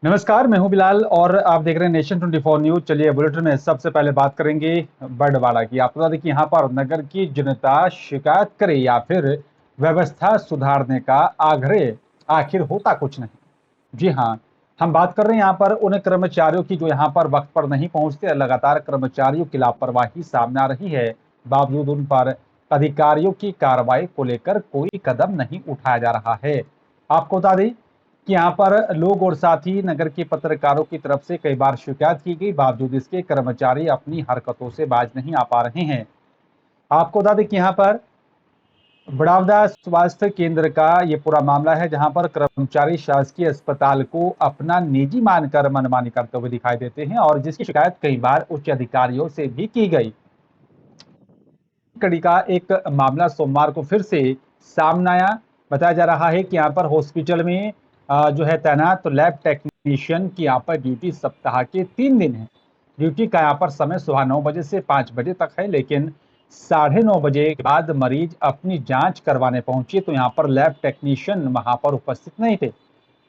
नमस्कार, मैं हूं बिलाल और आप देख रहे हैं नेशन 24 न्यूज। चलिए बुलेटिन में सबसे पहले बात करेंगे बर्डवाड़ा की। आपको बता दें कि यहाँ पर नगर की जनता शिकायत करे या फिर व्यवस्था सुधारने का आग्रह, आखिर होता कुछ नहीं। जी हाँ, हम बात कर रहे हैं यहाँ पर उन कर्मचारियों की जो यहाँ पर वक्त पर नहीं पहुंचते। लगातार कर्मचारियों की लापरवाही सामने आ रही है, बावजूद उन पर अधिकारियों की कार्रवाई को लेकर कोई कदम नहीं उठाया जा रहा है। आपको बता दें कि यहाँ पर लोग और साथ ही नगर के पत्रकारों की तरफ से कई बार शिकायत की गई, बावजूद इसके कर्मचारी अपनी हरकतों से बाज नहीं आ पा रहे हैं। आपको बता दें कि यहाँ पर बड़ावदा स्वास्थ्य केंद्र का ये पूरा मामला है, जहां पर कर्मचारी शासकीय अस्पताल को अपना निजी मानकर मनमानी करते हुए दिखाई देते हैं और जिसकी शिकायत कई बार उच्च अधिकारियों से भी की गई। कड़ी का एक मामला सोमवार को फिर से सामने आया। बताया जा रहा है कि यहाँ पर हॉस्पिटल में जो है तैनात लैब टेक्नीशियन की यहाँ पर ड्यूटी सप्ताह के 3 दिन है। ड्यूटी का यहाँ पर समय सुबह 9 बजे से 5 बजे तक है, लेकिन 9:30 बजे के बाद मरीज अपनी जांच करवाने पहुंचे तो यहाँ पर लैब टेक्नीशियन वहां पर उपस्थित नहीं थे।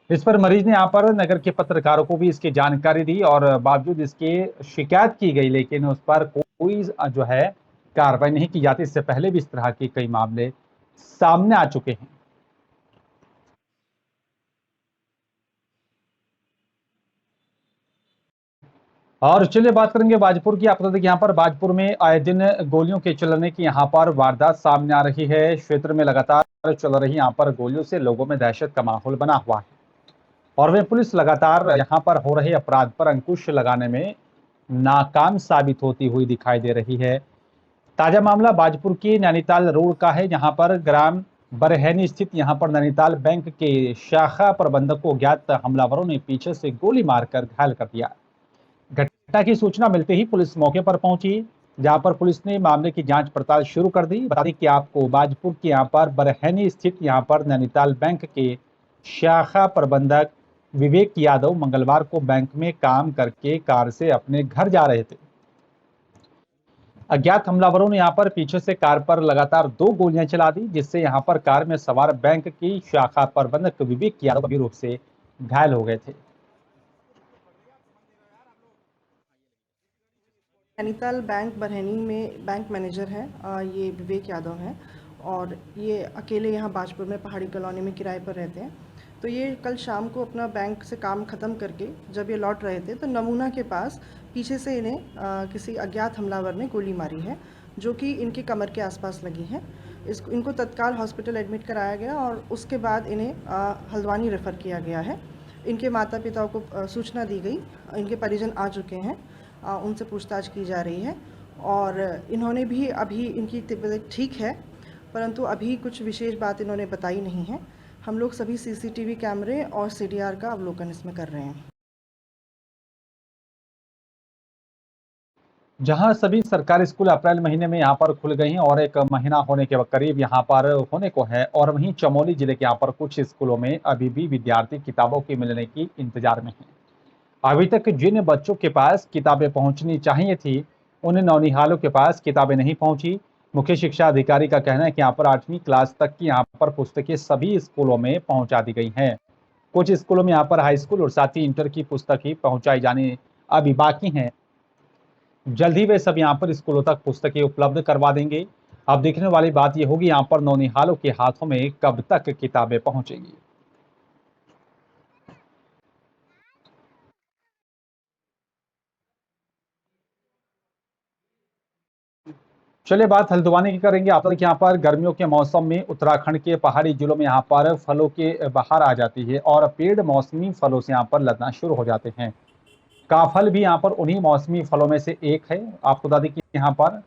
इस पर मरीज ने यहाँ पर नगर के पत्रकारों को भी इसकी जानकारी दी और बावजूद इसके शिकायत की गई, लेकिन उस पर कोई जो है कार्रवाई नहीं की जाती। इससे पहले भी इस तरह के कई मामले सामने आ चुके हैं। और चलिए बात करेंगे बाजपुर की। आपको बता दें कि यहाँ पर बाजपुर में आए दिन गोलियों के चलने की यहाँ पर वारदात सामने आ रही है। क्षेत्र में लगातार चल रही यहाँ पर गोलियों से लोगों में दहशत का माहौल बना हुआ है और वे पुलिस लगातार यहाँ पर हो रहे अपराध पर अंकुश लगाने में नाकाम साबित होती हुई दिखाई दे रही है। ताजा मामला बाजपुर के नैनीताल रोड का है, जहां पर ग्राम बरहैनी स्थित यहाँ पर नैनीताल बैंक के शाखा प्रबंधक को अज्ञात हमलावरों ने पीछे से गोली मारकर घायल कर दिया। घटना की सूचना मिलते ही पुलिस मौके पर पहुंची, जहां पर पुलिस ने मामले की जांच पड़ताल शुरू कर दी। बता दें कि आपको बाजपुर के यहाँ पर बरहैनी स्थित यहाँ पर नैनीताल बैंक के शाखा प्रबंधक विवेक यादव मंगलवार को बैंक में काम करके कार से अपने घर जा रहे थे। अज्ञात हमलावरों ने यहाँ पर पीछे से कार पर लगातार 2 गोलियां चला दी, जिससे यहाँ पर कार में सवार बैंक की शाखा प्रबंधक विवेक यादव गंभीर रूप से घायल हो गए थे। नैनीताल बैंक बरहनी में बैंक मैनेजर हैं। ये विवेक यादव हैं और ये अकेले यहाँ बाजपुर में पहाड़ी कॉलोनी में किराए पर रहते हैं। तो ये कल शाम को अपना बैंक से काम ख़त्म करके जब ये लौट रहे थे तो नमूना के पास पीछे से इन्हें किसी अज्ञात हमलावर ने गोली मारी है, जो कि इनके कमर के आसपास लगी है। इनको तत्काल हॉस्पिटल एडमिट कराया गया और उसके बाद इन्हें हल्द्वानी रेफ़र किया गया है। इनके माता पिता को सूचना दी गई, इनके परिजन आ चुके हैं, उनसे पूछताछ की जा रही है और इन्होंने भी अभी इनकी तबीयत ठीक है, परंतु अभी कुछ विशेष बात इन्होंने बताई नहीं है। हम लोग सभी सीसीटीवी कैमरे और सीडीआर का अवलोकन इसमें कर रहे हैं। जहां सभी सरकारी स्कूल अप्रैल महीने में यहाँ पर खुल गई हैं और 1 महीना होने के करीब यहाँ पर होने को है, और वहीं चमोली जिले के यहाँ पर कुछ स्कूलों में अभी भी विद्यार्थी किताबों के मिलने की इंतजार में हैं। अभी तक जिन बच्चों के पास किताबें पहुंचनी चाहिए थी, उन नौनिहालों के पास किताबें नहीं पहुंची। मुख्य शिक्षा अधिकारी का कहना है कि यहाँ पर 8वीं क्लास तक की यहाँ पर पुस्तकें सभी स्कूलों में पहुंचा दी गई हैं। कुछ स्कूलों में यहाँ पर हाई स्कूल और साथ ही इंटर की पुस्तकें पहुंचाई जानी अभी बाकी हैं। जल्द ही वे सब यहाँ पर स्कूलों तक पुस्तकें उपलब्ध करवा देंगे। अब देखने वाली बात यह होगी यहाँ पर नौनिहालों के हाथों में कब तक किताबें पहुंचेंगी। चलिए बात हल्द्वानी की करेंगे। आप तक यहाँ पर गर्मियों के मौसम में उत्तराखंड के पहाड़ी जिलों में यहाँ पर फलों के बहार आ जाती है और पेड़ मौसमी फलों से यहाँ पर लगना शुरू हो जाते हैं। काफल भी यहाँ पर उन्हीं मौसमी फलों में से एक है। आपको बता दें कि यहाँ पर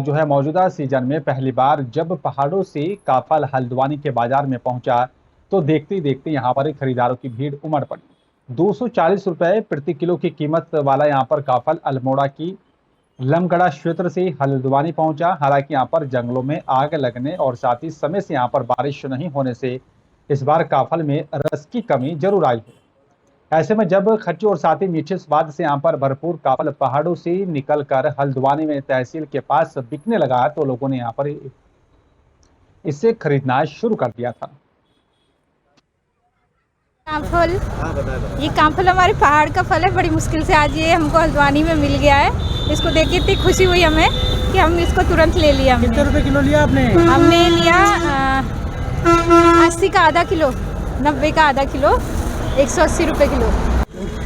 जो है मौजूदा सीजन में पहली बार जब पहाड़ों से काफल हल्द्वानी के बाजार में पहुंचा तो देखते ही देखते यहाँ पर खरीदारों की भीड़ उमड़ पड़ी। 240 रुपए प्रति किलो की कीमत वाला यहाँ पर काफल अल्मोड़ा की लमगढ़ा क्षेत्र से हल्द्वानी पहुंचा। हालांकि यहाँ पर जंगलों में आग लगने और साथ ही समय से यहाँ पर बारिश नहीं होने से इस बार काफल में रस की कमी जरूर आई है। ऐसे में जब खट्टे और साथ ही मीठे स्वाद से यहाँ पर भरपूर काफल पहाड़ों से निकलकर हल्द्वानी में तहसील के पास बिकने लगा तो लोगों ने यहाँ पर इसे खरीदना शुरू कर दिया था। कामफल। ये कामफल हमारे पहाड़ का फल है। बड़ी मुश्किल से आज ये हमको हल्द्वानी में मिल गया है। इसको देख के इतनी खुशी हुई हमें कि हम इसको तुरंत ले लिया। कितने रुपए किलो लिया आपने? हमने लिया 80 का आधा किलो, 90 का आधा किलो, 180 रुपये किलो।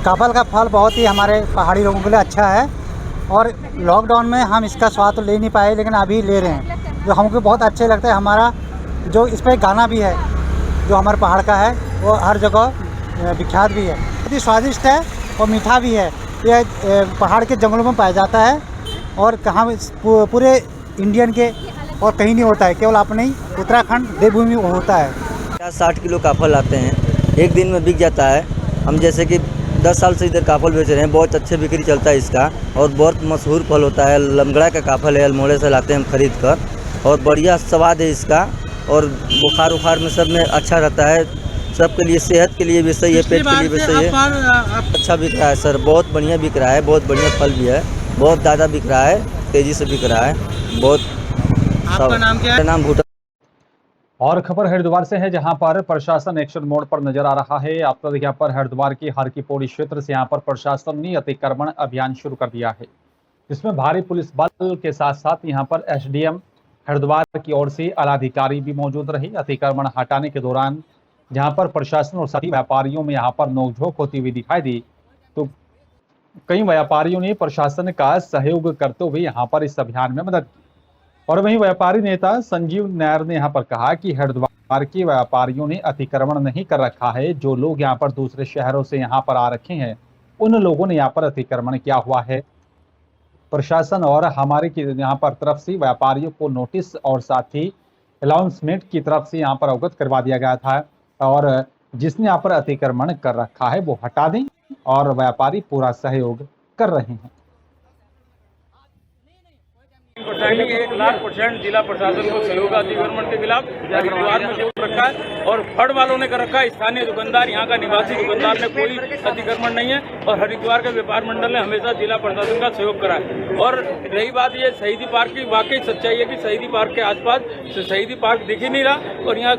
काफल का फल बहुत ही हमारे पहाड़ी लोगों के लिए अच्छा है और लॉकडाउन में हम इसका स्वाद तो ले नहीं पाए, लेकिन अभी ले रहे हैं जो हमको बहुत अच्छे लगता है। हमारा जो इस पर गाना भी है जो हमारे पहाड़ का है, वो हर जगह विख्यात भी है। बहुत ही स्वादिष्ट है और मीठा भी है। ये पहाड़ के जंगलों में पाया जाता है और कहाँ पूरे इंडियन के और कहीं नहीं होता है, केवल अपने ही उत्तराखंड देवभूमि में होता है। 60 किलो काफल लाते हैं, एक दिन में बिक जाता है। हम जैसे कि 10 साल से इधर काफल बेच रहे हैं, बहुत अच्छे बिक्री चलता है इसका और बहुत मशहूर फल होता है। लमगड़ा का काफल है, अल्मोड़े से लाते हैं हम खरीद कर और बढ़िया स्वाद है इसका और बुखार उखार में सब में अच्छा रहता है। सबके लिए, सेहत के लिए भी सही है, पेट के लिए भी सही है। अच्छा बिक रहा है सर, बहुत बढ़िया बिक रहा है, बहुत बढ़िया फल भी है, बहुत ज़्यादा बिक रहा है, तेज़ी से बिक रहा है बहुत। आपका नाम क्या है? नाम भूटा। और खबर हरिद्वार से है, जहां पर प्रशासन एक्शन मोड पर नजर आ रहा है। आपको देखिए, पर हरिद्वार की हर की पौड़ी क्षेत्र से यहां पर प्रशासन ने अतिक्रमण अभियान शुरू कर दिया है। इसमें भारी पुलिस बल के साथ साथ यहां पर एसडीएम हरिद्वार की ओर से आलाधिकारी भी मौजूद रहे। अतिक्रमण हटाने के दौरान जहां पर प्रशासन और सभी व्यापारियों में यहां पर नोकझोंक होती हुई दिखाई दी, तो कई व्यापारियों ने प्रशासन का सहयोग करते हुए यहां पर इस अभियान में मदद की। और वहीं व्यापारी नेता संजीव नायर ने यहां पर कहा कि हरिद्वार के व्यापारियों ने अतिक्रमण नहीं कर रखा है। जो लोग यहां पर दूसरे शहरों से यहां पर आ रखे हैं, उन लोगों ने यहां पर अतिक्रमण किया हुआ है। प्रशासन और हमारे की यहाँ पर तरफ से व्यापारियों को नोटिस और साथ ही अनाउंसमेंट की तरफ से यहाँ पर अवगत करवा दिया गया था और जिसने यहाँ पर अतिक्रमण कर रखा है वो हटा दें और व्यापारी पूरा सहयोग कर रहे हैं। 1,00,000% जिला प्रशासन को सहयोग अतिक्रमण के खिलाफ हरिद्वार में जो रखा है और फड़ वालों ने कर रखा है। स्थानीय दुकानदार, यहाँ का निवासी दुकानदार ने कोई अतिक्रमण नहीं है और हरिद्वार के व्यापार मंडल ने हमेशा जिला प्रशासन का सहयोग करा है। और रही बात ये शहीदी पार्क की, वाकई सच्चाई है कि शहीदी पार्क के आसपास शहीदी पार्क दिख ही नहीं रहा और यहाँ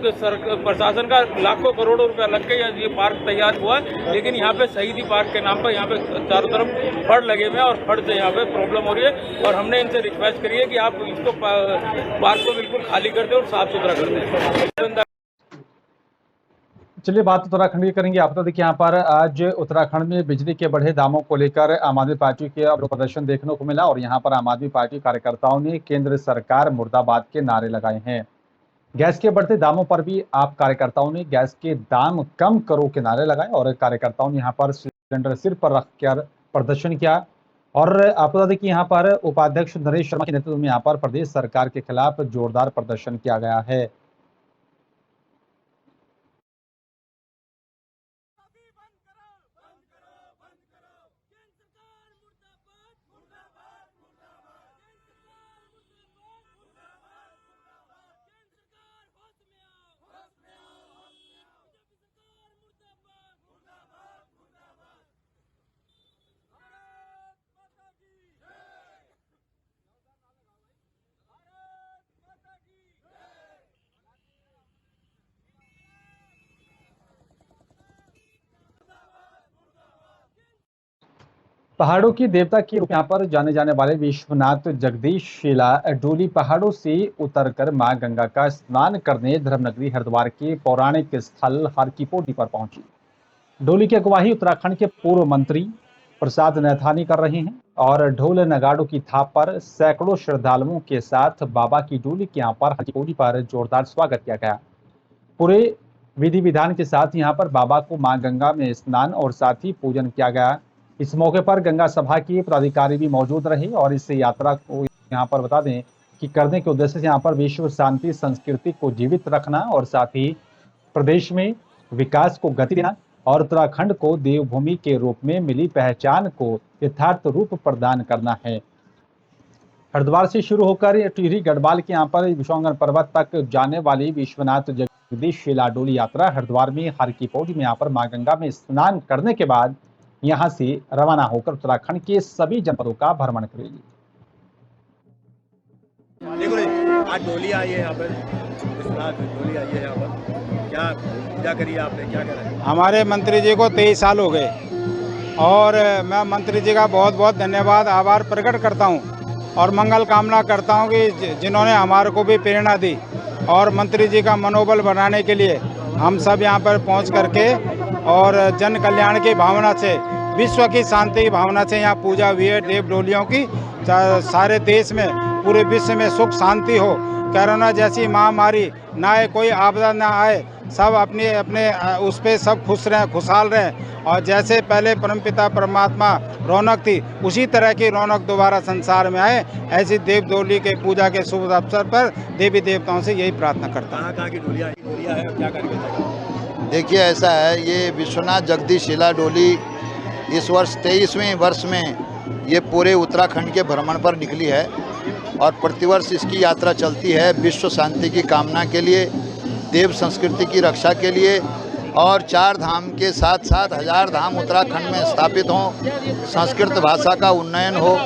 प्रशासन का लाखों करोड़ों रुपया लग के ये पार्क तैयार हुआ है, लेकिन यहाँ पे शहीदी पार्क के नाम पर यहाँ पे चारों तरफ फड़ लगे हुए हैं और फड़ से यहाँ पे प्रॉब्लम हो रही है। और हमने इनसे रिक्वेस्ट करी है कि आप इसको पार्क को बिल्कुल खाली कर दें और साफ सुथरा कर दें। चलिए बात उत्तराखंड की करेंगे। आप तो देखिए, यहाँ पर आज उत्तराखंड में बिजली के बढ़े दामों को लेकर आम आदमी पार्टी के प्रदर्शन देखने को मिला और यहाँ पर आम आदमी पार्टी कार्यकर्ताओं ने केंद्र सरकार मुर्दाबाद के नारे लगाए हैं। गैस के बढ़ते दामों पर भी आप कार्यकर्ताओं ने गैस के दाम कम करो के नारे लगाए और कार्यकर्ताओं ने यहाँ पर सिलेंडर सिर पर रखकर प्रदर्शन किया। और आपको बता दें कि यहाँ पर उपाध्यक्ष नरेश शर्मा के नेतृत्व में यहाँ पर प्रदेश सरकार के खिलाफ जोरदार प्रदर्शन किया गया है। पहाड़ों की देवता के रूप यहाँ पर जाने जाने वाले विश्वनाथ जगदीश शिला डोली पहाड़ों से उतरकर मां गंगा का स्नान करने धर्मनगरी हरिद्वार के पौराणिक स्थल हर की पौड़ी पर पहुंची। डोली की अगुवाई उत्तराखंड के पूर्व मंत्री प्रसाद नैथानी कर रहे हैं और ढोल नगाड़ों की थाप पर सैकड़ों श्रद्धालुओं के साथ बाबा की डोली के यहाँ पर हर की पौड़ी पर जोरदार स्वागत किया गया। पूरे विधि विधान के साथ यहाँ पर बाबा को मां गंगा में स्नान और साथ ही पूजन किया गया। इस मौके पर गंगा सभा के पदाधिकारी भी मौजूद रहे और इस यात्रा को यहाँ पर बता दें कि करने के उद्देश्य से यहाँ पर विश्व शांति संस्कृति को जीवित रखना और साथ ही प्रदेश में विकास को गति देना और उत्तराखंड को देवभूमि के रूप में मिली पहचान को यथार्थ रूप प्रदान करना है। हरिद्वार से शुरू होकर टिहरी गढ़वाल के यहाँ पर विश्वांगन पर्वत तक जाने वाली विश्वनाथ जगदीश शिला डोली यात्रा हरिद्वार में हर की पौड़ी में यहाँ पर मां गंगा में स्नान करने के बाद यहां से रवाना होकर उत्तराखंड के सभी जनपदों का भ्रमण करेगी। देखो आज डोली आई है यहाँ पर, डोली आई है यहाँ पर क्या पूजा करी आपने, क्या करा? हमारे मंत्री जी को 23 साल हो गए और मैं मंत्री जी का बहुत बहुत धन्यवाद आभार प्रकट करता हूं और मंगल कामना करता हूं कि जिन्होंने हमारे को भी प्रेरणा दी और मंत्री जी का मनोबल बढ़ाने के लिए हम सब यहां पर पहुंच करके और जन कल्याण की भावना से, विश्व की शांति की भावना से यहाँ पूजा हुई है देव डोलियों की। सारे देश में, पूरे विश्व में सुख शांति हो, कोरोना जैसी महामारी ना आए, कोई आपदा ना आए, सब अपने अपने उस पर सब खुश रहें, खुशहाल रहें और जैसे पहले परमपिता परमात्मा रौनक थी उसी तरह की रौनक दोबारा संसार में आए, ऐसी देव डोली के पूजा के शुभ अवसर पर देवी देवताओं से यही प्रार्थना करता हूँ। कहाँ की डोलिया है और क्या करके? देखिए ऐसा है, ये विश्वनाथ जगदीश शिला डोली इस वर्ष 23वें वर्ष में ये पूरे उत्तराखंड के भ्रमण पर निकली है और प्रतिवर्ष इसकी यात्रा चलती है विश्व शांति की कामना के लिए, देव संस्कृति की रक्षा के लिए और 4 धाम के साथ साथ 1000 धाम उत्तराखंड में स्थापित हों, संस्कृत भाषा का उन्नयन हो।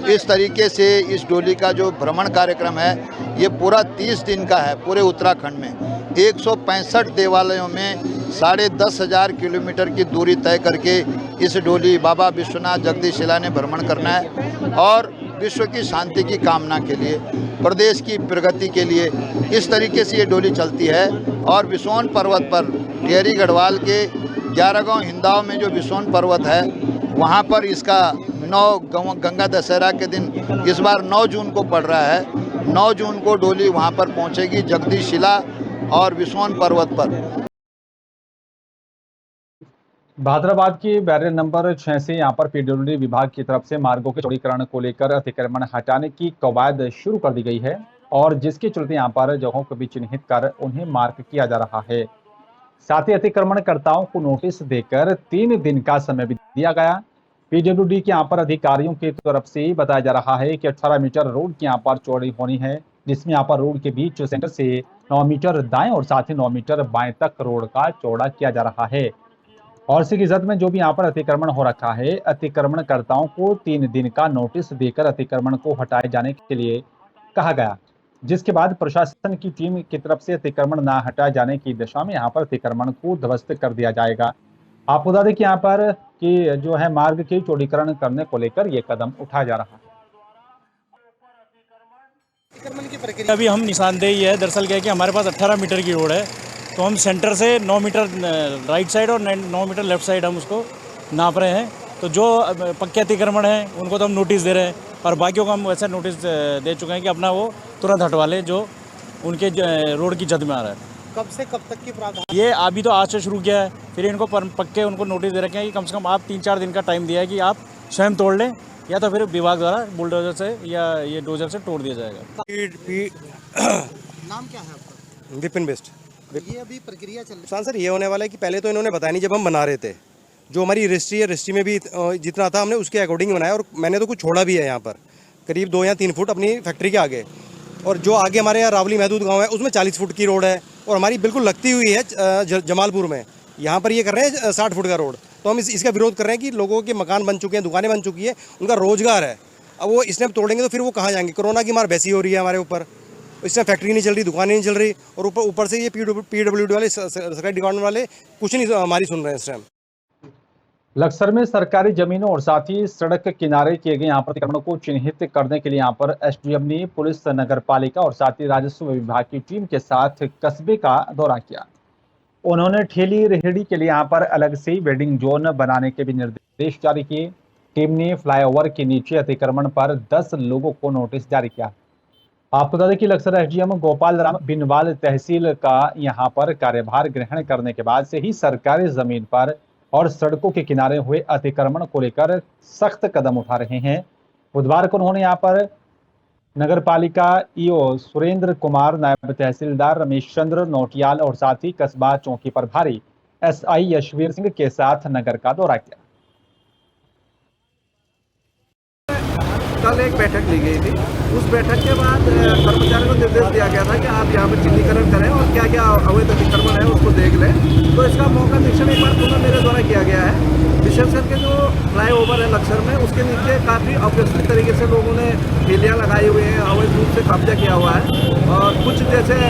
इस तरीके से इस डोली का जो भ्रमण कार्यक्रम है ये पूरा 30 दिन का है। पूरे उत्तराखंड में 165 देवालयों में 10,500 किलोमीटर की दूरी तय करके इस डोली बाबा विश्वनाथ जगदीश शिला ने भ्रमण करना है और विश्व की शांति की कामना के लिए, प्रदेश की प्रगति के लिए इस तरीके से ये डोली चलती है। और विसोन पर्वत पर टिहरी गढ़वाल के 11 गांव हिंदाव में जो विसोन पर्वत है वहाँ पर इसका 9 गंगा दशहरा के दिन इस बार 9 जून को पड़ रहा है। 9 जून को डोली वहाँ पर पहुँचेगी जगदीश शिला और विसोन पर्वत पर। भादराबाद की बैरियर नंबर 6 से यहां पर पीडब्ल्यूडी विभाग की तरफ से मार्गों के चौड़ीकरण को लेकर अतिक्रमण हटाने की कवायद शुरू कर दी गई है और जिसके चलते यहां पर जगहों को भी चिन्हित कर उन्हें मार्क किया जा रहा है। साथ ही अतिक्रमणकर्ताओं को नोटिस देकर 3 दिन का समय भी दिया गया। पीडब्ल्यूडी के यहाँ पर अधिकारियों की तरफ से बताया जा रहा है कि 18 मीटर रोड की यहाँ पर चौड़ी होनी है, जिसमें यहाँ पर रोड के बीच सेंटर से 9 मीटर दाएं और साथ ही 9 मीटर बाएं तक रोड का चौड़ा किया जा रहा है। और इसी की जद में जो भी यहाँ पर अतिक्रमण हो रखा है, अतिक्रमणकर्ताओं को 3 दिन का नोटिस देकर अतिक्रमण को हटाए जाने के लिए कहा गया, जिसके बाद प्रशासन की टीम की तरफ से अतिक्रमण न हटाए जाने की दिशा में यहाँ पर अतिक्रमण को ध्वस्त कर दिया जाएगा। आपको बता दें कि यहाँ पर कि जो है मार्ग के चौड़ीकरण करने को लेकर ये कदम उठाया जा रहा है। अभी हम निशानदेही है, दरअसल क्या है कि हमारे पास 18 मीटर की रोड है, तो हम सेंटर से 9 मीटर राइट साइड और 9 मीटर लेफ्ट साइड हम उसको नाप रहे हैं। तो जो पक्के अतिक्रमण हैं उनको तो हम नोटिस दे रहे हैं और बाकियों को हम वैसे नोटिस दे चुके हैं कि अपना वो तुरंत हटवा लें जो उनके रोड की जद में आ रहा है। कब से कब तक की प्रावधान? ये अभी तो आज से शुरू किया है, फिर इनको पक्के उनको नोटिस दे रखे हैं कि कम से कम आप 3-4 दिन का टाइम दिया है कि आप स्वयं तोड़ लें या तो फिर विभाग द्वारा बुलडोजर से या ये डोजर से तोड़ दिया जाएगा। नाम क्या है आपका? विपिन बेस्ट। ये अभी प्रक्रिया चल रही है सर, ये होने वाला है कि पहले तो इन्होंने बताया नहीं, जब हम बना रहे थे जो हमारी रजिस्ट्री है, रजिस्ट्री में भी जितना था हमने उसके अकॉर्डिंग बनाया और मैंने तो कुछ छोड़ा भी है यहाँ पर करीब 2 या 3 फुट अपनी फैक्ट्री के आगे। और जो आगे हमारे यहाँ रावली महदूद गांव है उसमें 40 फुट की रोड है और हमारी बिल्कुल लगती हुई है जमालपुर में, यहाँ पर ये कर रहे हैं 60 फुट का रोड। तो हम इसका विरोध कर रहे हैं कि लोगों के मकान बन चुके हैं, दुकानें बन चुकी है, उनका रोजगार है, अब वो इसने तोड़ेंगे तो फिर वो कहाँ जाएंगे। कोरोना की मार वैसी हो रही है हमारे ऊपर, इसमें फैक्ट्री नहीं चल रही, दुकानें नहीं चल रही और ऊपर से ये पीडब्ल्यूडी वाले सरकारी डिपार्टमेंट वाले कुछ नहीं हमारी सुन रहे हैं इस टाइम। लक्सर में सरकारी जमीनों और साथ ही सड़क के किनारे किए गए यहाँ पर अतिक्रमण को चिन्हित करने के लिए यहाँ पर एसडीएम ने पुलिस, नगर पालिका और साथ ही राजस्व विभाग की टीम के साथ कस्बे का दौरा किया। उन्होंने ठेली रेहड़ी के लिए यहाँ पर अलग से वेडिंग जोन बनाने के भी निर्देश जारी किए। टीम ने फ्लाईओवर के नीचे अतिक्रमण पर 10 लोगों को नोटिस जारी किया। आपको बता दें कि लक्सर एसडीएम गोपाल राम बिनवाल तहसील का यहाँ पर कार्यभार ग्रहण करने के बाद से ही सरकारी जमीन पर और सड़कों के किनारे हुए अतिक्रमण को लेकर सख्त कदम उठा रहे हैं। बुधवार को उन्होंने यहाँ पर नगर पालिका ईओ सुरेंद्र कुमार, नायब तहसीलदार रमेश चंद्र नोटियाल और साथ ही कस्बा चौकी प्रभारी एसआई यशवीर सिंह के साथ नगर का दौरा किया। कल एक बैठक ली गई थी। उस बैठक के बाद कर्मचारियों को निर्देश दिया गया था कि आप यहाँ पर चिन्हीकरण करें और क्या क्या अवैध अतिक्रमण है उसको देख लें। तो इसका मौका निरीक्षण एक बार पुनः मेरे द्वारा किया गया है। विशेष करके जो फ्लाईओवर है लक्सर में, उसके नीचे काफ़ी अव्यवस्थित तरीके से लोगों ने ठेलियाँ लगाई हुई हैं, अवैध रूप से कब्जा किया हुआ है। और कुछ जैसे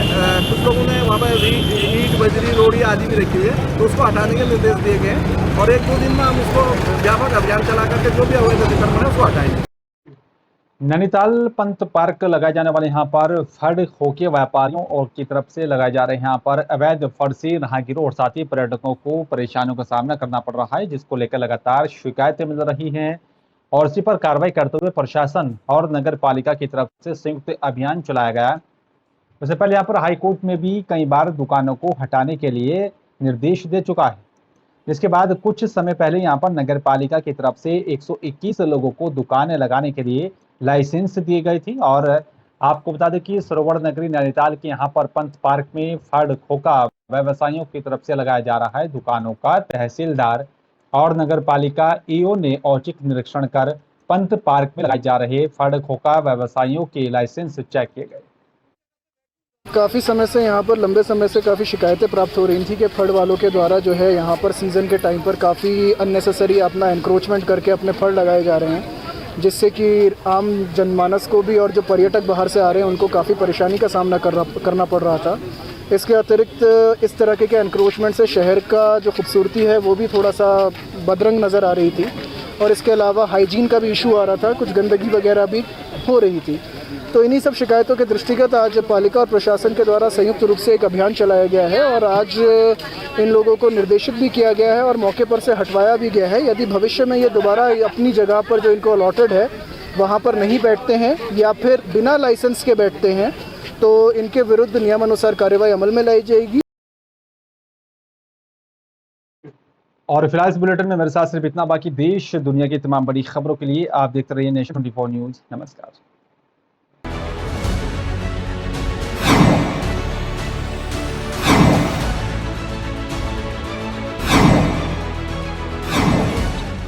कुछ लोगों ने वहाँ पर ईंट बजरी रोड़ी आदि भी रखी हुई है, तो उसको हटाने के निर्देश दिए गए हैं। और 1-2 दिन में हम इसको व्यापक अभियान चला करके जो भी अवैध अतिक्रमण है उसको हटाएंगे। नैनीताल पंत पार्क लगाए जाने वाले यहाँ पर फड़ खोके व्यापारियों और की तरफ से लगाए जा रहे हैं यहाँ पर अवैध फड़ से राहगीरों और साथ ही पर्यटकों को परेशानियों का सामना करना पड़ रहा है, जिसको लेकर लगातार शिकायतें मिल रही हैं और इसी पर कार्रवाई करते हुए प्रशासन और नगर पालिका की तरफ से संयुक्त अभियान चलाया गया। इससे पहले यहाँ पर हाईकोर्ट में भी कई बार दुकानों को हटाने के लिए निर्देश दे चुका है, जिसके बाद कुछ समय पहले यहाँ पर नगर पालिका की तरफ से 121 लोगों को दुकानें लगाने के लिए लाइसेंस दी गई थी। और आपको बता दें कि सरोवर नगरी नैनीताल के यहाँ पर पंत पार्क में फड़ खोका व्यवसायियों की तरफ से लगाया जा रहा है दुकानों का। तहसीलदार और नगर पालिका ईओ ने औचक निरीक्षण कर पंत पार्क में लगाए जा रहे फड़ खोका व्यवसायियों के लाइसेंस चेक किए गए। काफ़ी समय से यहाँ पर लंबे समय से काफ़ी शिकायतें प्राप्त हो रही थी कि फड़ वालों के द्वारा जो है यहाँ पर सीज़न के टाइम पर काफ़ी अननेसेसरी अपना एनक्रोचमेंट करके अपने फड़ लगाए जा रहे हैं, जिससे कि आम जनमानस को भी और जो पर्यटक बाहर से आ रहे हैं उनको काफ़ी परेशानी का सामना करना पड़ रहा था। इसके अतिरिक्त इस तरह के एनक्रोचमेंट से शहर का जो खूबसूरती है वो भी थोड़ा सा बदरंग नज़र आ रही थी और इसके अलावा हाइजीन का भी इशू आ रहा था, कुछ गंदगी वगैरह भी हो रही थी। तो इन्हीं सब शिकायतों के दृष्टिगत आज पालिका और प्रशासन के द्वारा संयुक्त रूप से एक अभियान चलाया गया है और आज इन लोगों को निर्देशित भी किया गया है और मौके पर से हटवाया भी गया है। यदि भविष्य में ये दोबारा अपनी जगह पर जो इनको अलॉटेड है वहाँ पर नहीं बैठते हैं या फिर बिना लाइसेंस के बैठते हैं तो इनके विरुद्ध नियमानुसार कार्रवाई अमल में लाई जाएगी। और फिलहाल इस बुलेटिन में मेरे साथ सिर्फ इतना, बाकी देश दुनिया की तमाम बड़ी खबरों के लिए आप देखते रहिए नेशन 24 न्यूज़। नमस्कार।